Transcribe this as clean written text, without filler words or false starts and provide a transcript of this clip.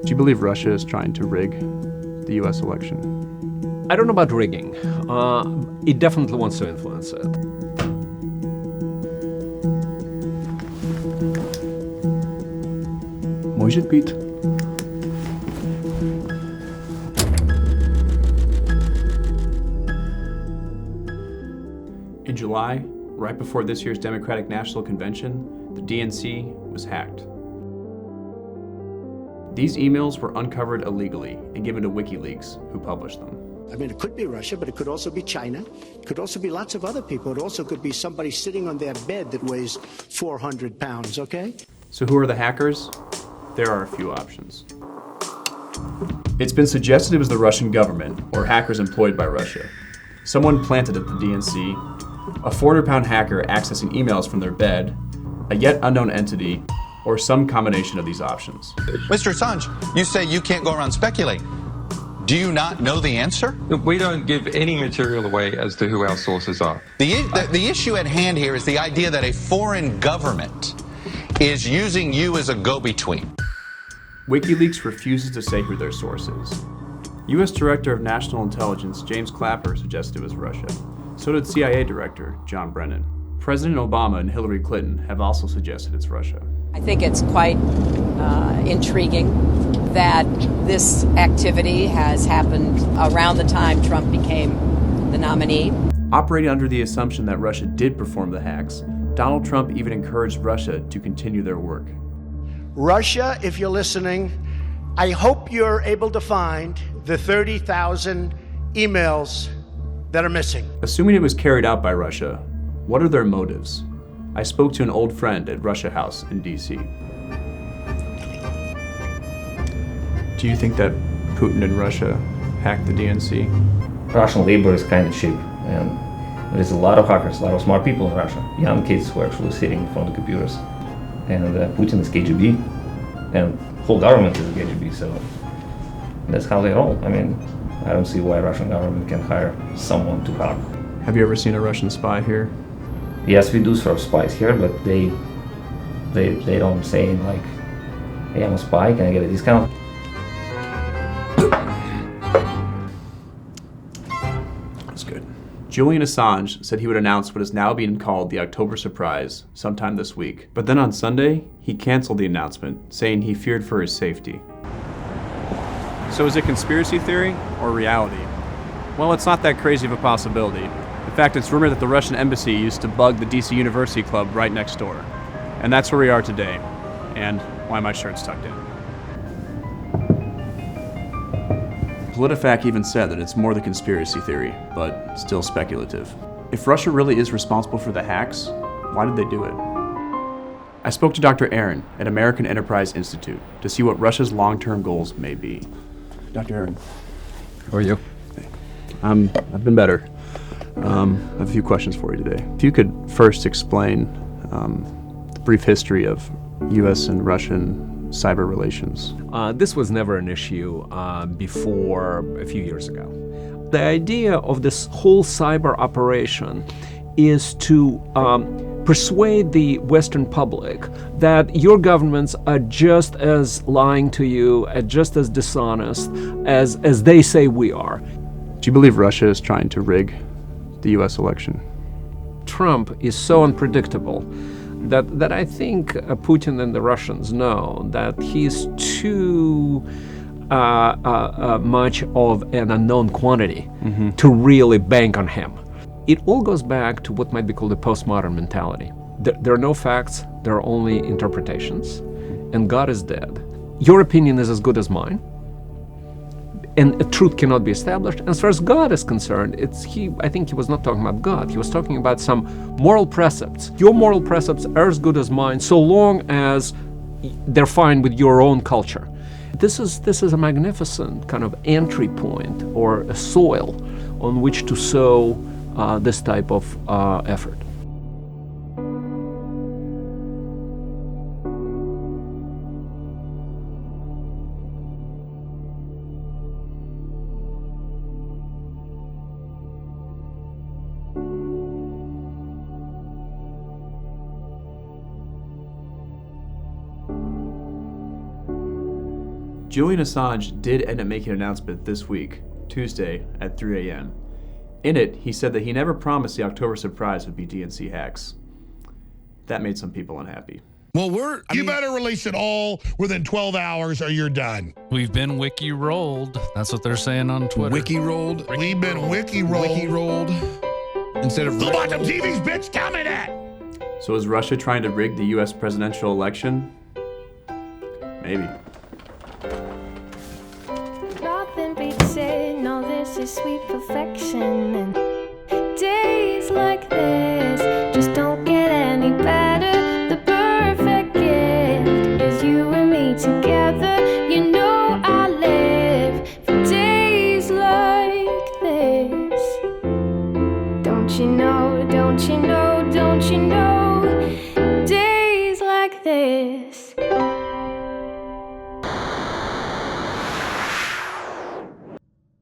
Do you believe Russia is trying to rig the U.S. election? I don't know about rigging. It definitely wants to influence it. Может быть. In July, right before this year's Democratic National Convention, the DNC was hacked. These emails were uncovered illegally and given to WikiLeaks, who published them. I mean, it could be Russia, but it could also be China. It could also be lots of other people. It also could be somebody sitting on their bed that weighs 400 pounds, okay? So who are the hackers? There are a few options. It's been suggested it was the Russian government or hackers employed by Russia. Someone planted at the DNC, a 400-pound hacker accessing emails from their bed, a yet unknown entity, or some combination of these options. Mr. Assange, you say you can't go around speculating. Do you not know the answer? We don't give any material away as to who our sources are. The issue at hand here is the idea that a foreign government is using you as a go-between. WikiLeaks refuses to say who their source is. U.S. Director of National Intelligence James Clapper suggested it was Russia. So did CIA Director John Brennan. President Obama and Hillary Clinton have also suggested it's Russia. I think it's quite intriguing that this activity has happened around the time Trump became the nominee. Operating under the assumption that Russia did perform the hacks, Donald Trump even encouraged Russia to continue their work. Russia, if you're listening, I hope you're able to find the 30,000 emails that are missing. Assuming it was carried out by Russia, what are their motives? I spoke to an old friend at Russia House in D.C. Do you think that Putin and Russia hacked the DNC? Russian labor is kind of cheap, and there's a lot of hackers, a lot of smart people in Russia, young kids who are actually sitting in front of computers. And Putin is KGB, and the whole government is KGB, so that's how they roll. I mean, I don't see why Russian government can hire someone to hack. Have you ever seen a Russian spy here? Yes, we do serve spies here, but they don't say like, hey, I'm a spy, can I get a discount? That's good. Julian Assange said he would announce what is now being called the October surprise sometime this week. But then on Sunday, he canceled the announcement, saying he feared for his safety. So is it conspiracy theory or reality? Well, it's not that crazy of a possibility. In fact, it's rumored that the Russian embassy used to bug the DC University Club right next door. And that's where we are today. And why my shirt's tucked in. PolitiFact even said that it's more the conspiracy theory, but still speculative. If Russia really is responsible for the hacks, why did they do it? I spoke to Dr. Aron at American Enterprise Institute to see what Russia's long-term goals may be. Dr. Aron. How are you? Hey. I've been better. I have a few questions for you today. If you could first explain the brief history of U.S. and Russian cyber relations. This was never an issue before a few years ago. The idea of this whole cyber operation is to persuade the Western public that your governments are just as lying to you, just as dishonest as they say we are. Do you believe Russia is trying to rig the U.S. election? Trump is so unpredictable that I think Putin and the Russians know that he's too much of an unknown quantity to really bank on him. It all goes back to what might be called a postmodern mentality. There are no facts, there are only interpretations, and God is dead. Your opinion is as good as mine, and a truth cannot be established. And as far as God is concerned, I think he was not talking about God. He was talking about some moral precepts. Your moral precepts are as good as mine, so long as they're fine with your own culture. This is a magnificent kind of entry point or a soil on which to sow this type of effort. Julian Assange did end up making an announcement this week, Tuesday at 3 a.m. In it, he said that he never promised the October surprise would be DNC hacks. That made some people unhappy. Well, you better release it all within 12 hours or you're done. We've been wiki rolled. That's what they're saying on Twitter. Wiki rolled. We've been wiki rolled. Wiki rolled. Instead of the bottom TV's bitch, tell me that. So is Russia trying to rig the U.S. presidential election? Maybe. Nothing beats it. No, this is sweet perfection. And days like this.